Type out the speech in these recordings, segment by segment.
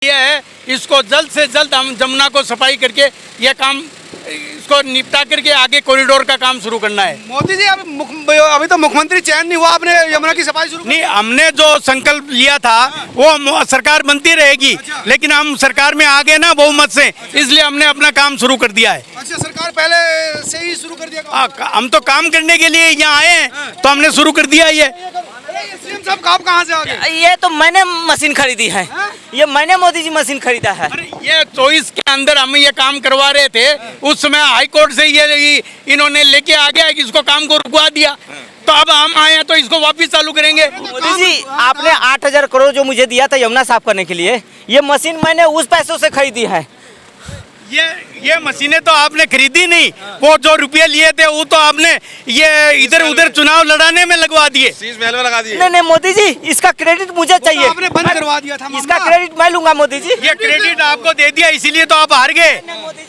ये है, इसको जल्द से जल्द हम जमुना को सफाई करके ये काम इसको निपटा करके आगे कॉरिडोर का काम शुरू करना है। मोदी जी अभी तो मुख्यमंत्री चयन नहीं हुआ, आपने यमुना की सफाई शुरू नहीं, हमने जो संकल्प लिया था वो सरकार बनती रहेगी, लेकिन हम सरकार में आ गए ना बहुमत से, इसलिए हमने अपना काम शुरू कर दिया है। अच्छा, सरकार पहले से ही शुरू कर दिया काम? हम तो काम करने के लिए यहाँ आए हैं, तो हमने शुरू कर दिया ये। सीएम साहब आप कहाँ से आ गए? ये तो मैंने मशीन खरीदी है, ये मैंने मोदी जी मशीन खरीदा है। अरे ये 24 के अंदर हम ये काम करवा रहे थे, उस समय हाई कोर्ट से ये इन्होंने लेके आ गया कि इसको काम को रुकवा दिया, तो अब हम आए हैं तो इसको वापस चालू करेंगे। मोदी जी आपने 8,000 करोड़ जो मुझे दिया था यमुना साफ करने के लिए, ये मशीन मैंने उस पैसों से खरीदी है। ये मशीनें तो आपने खरीदी नहीं, वो जो रुपये लिए थे वो तो आपने ये इधर उधर चुनाव लड़ाने में लगवा दिए, शीश महल में लगा दिए। नहीं नहीं मोदी जी, इसका क्रेडिट मुझे चाहिए। आपने बंद करवा दिया था, इसका क्रेडिट मैं लूंगा मोदी जी। ये क्रेडिट आपको दे दिया इसीलिए तो आप हार गए।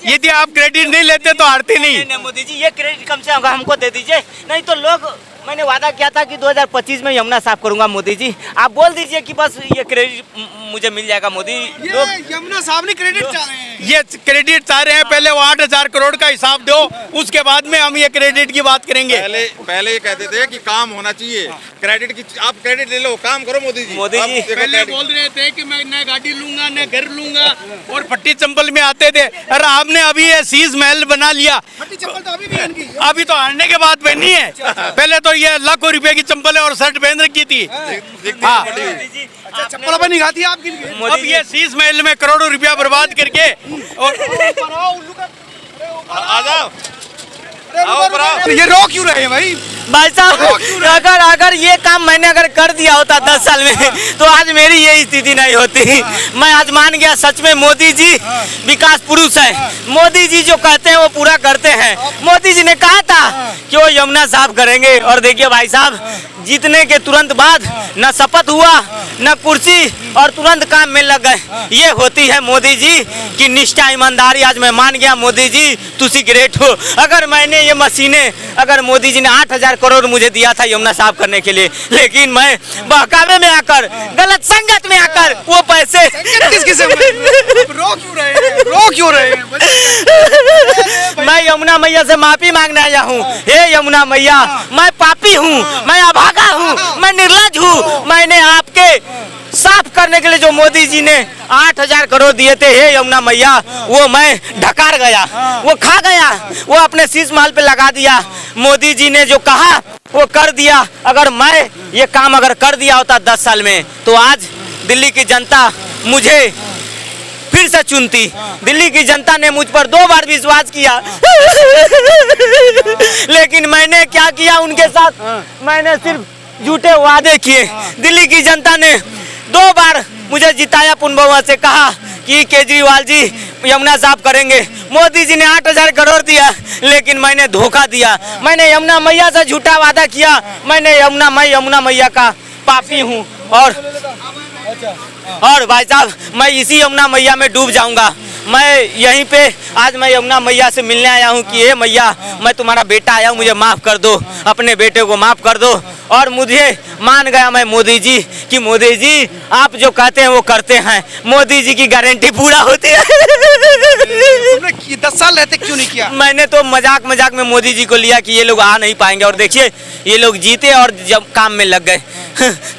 यदि आप क्रेडिट नहीं लेते तो हारते नहीं। मोदी जी ये क्रेडिट कम से कम हमको दे दीजिए, नहीं तो लोग, मैंने वादा किया था कि 2025 में यमुना साफ करूंगा। मोदी जी आप बोल दीजिए कि बस ये क्रेडिट मुझे मिल जाएगा। मोदी लोग यमुना साहब ने क्रेडिट चाह रहे हैं, ये क्रेडिट चाह रहे हैं, पहले वो 8,000 करोड़ का हिसाब दो, उसके बाद में हम ये क्रेडिट की बात करेंगे। पहले ये कहते थे कि काम होना चाहिए, क्रेडिट की आप क्रेडिट ले लो, काम करो मोदी जी। मोदी जी पहले बोल रहे थे कि मैं न गाड़ी लूंगा न घर लूंगा और फट्टी चंपल में आते थे, अरे आपने अभी ये शीश महल बना लिया। फट्टी चप्पल तो अभी भी है इनकी। अभी तो हारने के बाद पहनी है, पहले तो ये लाखों रुपए की चंपल और शर्ट पहन रखी थी। हाँ, अच्छा, चप्पल अपन निगाती है आपकी। अब ये शीश महल में करोड़ों रुपया बर्बाद करके और आ जाओ, ये रो क्यों रहे हैं भाई? भाई साहब अगर ये काम मैंने अगर कर दिया होता 10 साल में, तो आज मेरी ये स्थिति नहीं होती। मैं आज मान गया सच में मोदी जी विकास पुरुष है। मोदी जी जो कहते हैं वो पूरा करते हैं। मोदी जी ने कहा था कि वो यमुना साफ करेंगे, और देखिए भाई साहब जीतने के तुरंत बाद न शपथ हुआ न कुर्सी, और तुरंत काम में लग गए। ये होती है मोदी जी की निष्ठा, ईमानदारी। आज मैं मान गया मोदी जी तुसी ग्रेट हो। अगर मैंने ये मशीनें, अगर मोदी जी ने 8,000 करोड़ मुझे दिया था यमुना साफ करने के लिए, लेकिन मैं बहकावे में आकर, गलत संगत में आकर वो पैसे रो क्यों रहे हैं? रो क्यों रहे हैं? मैं यमुना मैया से माफी मांगने आया हूँ। हे यमुना मैया, मैं पापी हूँ, मैं अभागा हूँ, मैं निर्लज हूँ। मैंने आपके साफ करने के लिए जो मोदी जी ने 8,000 करोड़ दिए थे, हे यमुना मैया, वो मैं ढकार गया, वो खा गया, वो अपने शीश महल पे लगा दिया। मोदी जी ने जो कहा वो कर दिया। अगर मैं ये काम अगर कर दिया होता 10 साल में, तो आज दिल्ली की जनता मुझे फिर से चुनती। दिल्ली की जनता ने मुझ पर 2 बार विश्वास किया, लेकिन मैंने क्या किया उनके साथ? मैंने सिर्फ झूठे वादे किए। दिल्ली की जनता ने 2 बार मुझे जिताया, पुनबहुआ से कहा कि केजरीवाल जी यमुना साफ करेंगे। मोदी जी ने 8,000 करोड़ दिया, लेकिन मैंने धोखा दिया। मैंने यमुना मैया से झूठा वादा किया। मैं यमुना मैया का पापी हूँ, और भाई साहब मैं इसी यमुना मैया में डूब जाऊंगा। मैं यहीं पे आज मैं यमुना मैया से मिलने आया हूँ कि हे मैया, मैं तुम्हारा बेटा आया हूँ, मुझे माफ़ कर दो, अपने बेटे को माफ़ कर दो। और मुझे मान गया मैं मोदी जी कि मोदी जी आप जो कहते हैं वो करते हैं। मोदी जी की गारंटी पूरा होती है। 10 साल रहते क्यों नहीं किया? मैंने तो मजाक में मोदी जी को लिया कि ये लोग आ नहीं पाएंगे, और देखिए ये लोग जीते और जब काम में लग गए।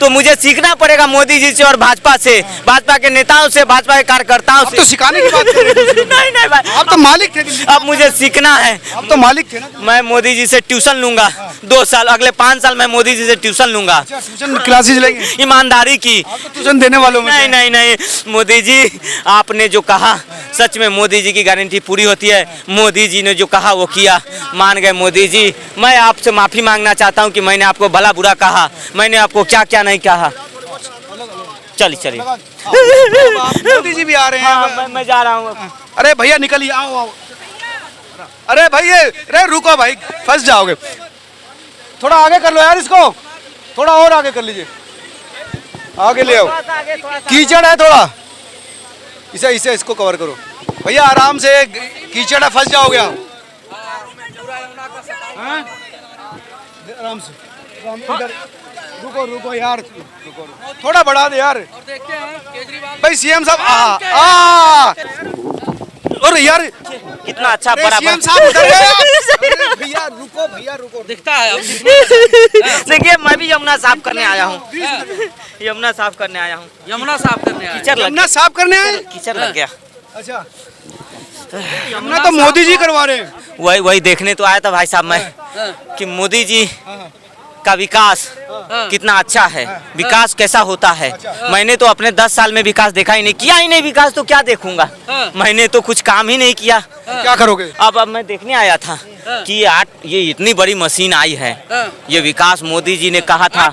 तो मुझे सीखना पड़ेगा मोदी जी से और भाजपा से, भाजपा के नेताओं से, भाजपा के कार्यकर्ताओं से। तो सिखाने की बात कर रहे थे। नहीं भाई, आप तो मालिक थे। अब मुझे सीखना है। आप तो मालिक थे ना। मैं मोदी जी से ट्यूशन लूंगा 2 साल, अगले 5 साल मैं मोदी जी से ट्यूशन लूंगा। ट्यूशन क्लासेस लेंगे? ईमानदारी की। आप तो ट्यूशन देने वालों में। नहीं मोदी जी आपने जो कहा, सच में मोदी जी की गारंटी पूरी होती है। मोदी जी ने जो कहा वो किया, मान गए मोदी जी। मैं आपसे माफी मांगना चाहता हूँ कि मैंने आपको भला बुरा कहा, मैंने आपको क्या क्या नहीं कहा। चलिए मोदी जी भी आ रहे हैं। हाँ, मैं जा रहा हूँ। अरे भैया निकलिए, आओ। अरे भैया, अरे रुको भाई, फंस जाओगे। थोड़ा आगे कर लो यार इसको, थोड़ा और आगे कर लीजिए, आगे ले आओ। कीचड़ है थोड़ा, इसे इसको कवर करो भैया, आराम से, कीचड़ है, फंस जाओगे आप। आराम से रुको रुको यार, रुको थोड़ा बढ़ा दे यार। और देखते हैं केजरीवाल भाई सीएम साहब और यार कितना अच्छा अरे बड़ा सीएम साहब उधर गए आप। अरे भैया रुको, भैया रुको। दिखता है अब देखिए मैं भी यमुना साफ करने आया हूँ, यमुना साफ करने आया हूँ। यमुना साफ करने आए कीचड़ लग यमुना साफ करने आए? कीचड़ लग गया। अच्छा, यमुना तो मोदी जी करवा रहे हैं। वही देखने तो आया था भाई साहब मैं, कि मोदी जी का विकास कितना अच्छा है, विकास कैसा होता है। मैंने तो अपने 10 साल में विकास देखा ही नहीं, किया ही नहीं विकास, तो क्या देखूंगा। मैंने तो कुछ काम ही नहीं किया। क्या करोगे? अब मैं देखने आया था कि ये इतनी बड़ी मशीन आई है, ये विकास मोदी जी ने कहा था